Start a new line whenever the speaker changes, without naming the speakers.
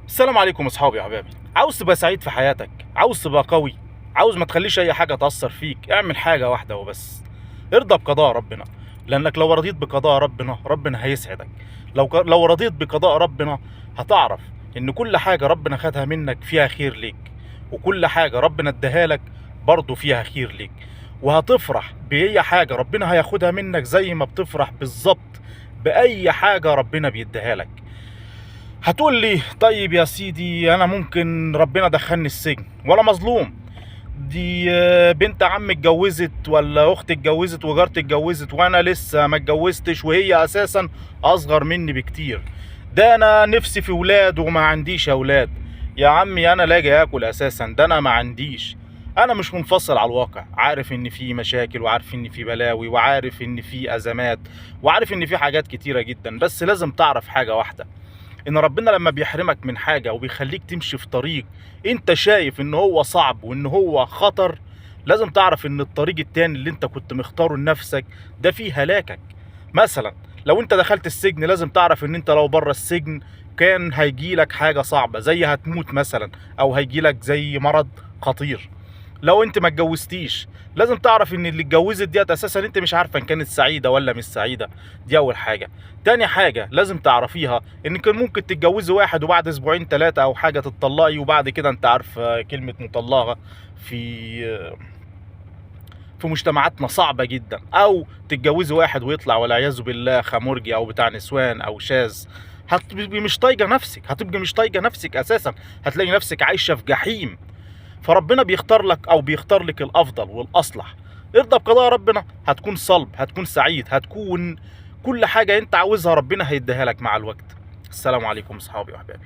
السلام عليكم اصحابي وحبايبي. عاوز تبقى سعيد في حياتك، عاوز تبقى قوي، عاوز ما تخليش اي حاجه تاثر فيك، اعمل حاجه واحده وبس: ارضى بقضاء ربنا. لانك لو رضيت بقضاء ربنا هيسعدك. لو رضيت بقضاء ربنا هتعرف ان كل حاجه ربنا خدها منك فيها خير ليك، وكل حاجه ربنا اداها لك برضه فيها خير ليك، وهتفرح باي حاجه ربنا هياخدها منك زي ما بتفرح بالظبط باي حاجه ربنا بيديها لك. هتقول لي طيب يا سيدي، انا ممكن ربنا دخلني السجن ولا مظلوم؟ دي بنت عمي اتجوزت ولا اختي اتجوزت وجارتي اتجوزت وانا لسه ما اتجوزتش، وهي اساسا اصغر مني بكتير. ده انا نفسي في ولاد وما عنديش اولاد. يا عمي انا لاقي اكل اساسا، ده انا ما عنديش. انا مش منفصل على الواقع، عارف ان في مشاكل وعارف ان في بلاوي وعارف ان في ازمات وعارف ان في حاجات كتيرة جدا، بس لازم تعرف حاجة واحدة: ان ربنا لما بيحرمك من حاجة وبيخليك تمشي في طريق انت شايف ان هو صعب وان هو خطر، لازم تعرف ان الطريق التاني اللي انت كنت مختاره لنفسك ده فيه هلاكك. مثلا لو انت دخلت السجن، لازم تعرف ان انت لو بره السجن كان هيجيلك حاجة صعبة زي هتموت مثلا، او هيجيلك زي مرض خطير. لو انت ما اتجوزتيش، لازم تعرف ان اللي اتجوزت ديت اساسا انت مش عارفه ان كانت سعيده ولا مش سعيده. دي اول حاجه. تاني حاجه لازم تعرفيها ان كان ممكن تتجوزي واحد وبعد اسبوعين ثلاثه او حاجه تتطلقي، وبعد كده انت عارف كلمه مطلقه في مجتمعاتنا صعبه جدا. او تتجوزي واحد ويطلع والعياذ بالله خمرجي او بتاع نسوان او شاذ، هتبقي مش طايقه نفسك، هتبقي مش طايقه نفسك اساسا، هتلاقي نفسك عايشه في جحيم. فربنا بيختار لك او بيختار لك الافضل والاصلح. ارضى بقضاء ربنا، هتكون صلب، هتكون سعيد، هتكون كل حاجه انت عاوزها ربنا هيديها لك مع الوقت. السلام عليكم اصحابي واحبابي.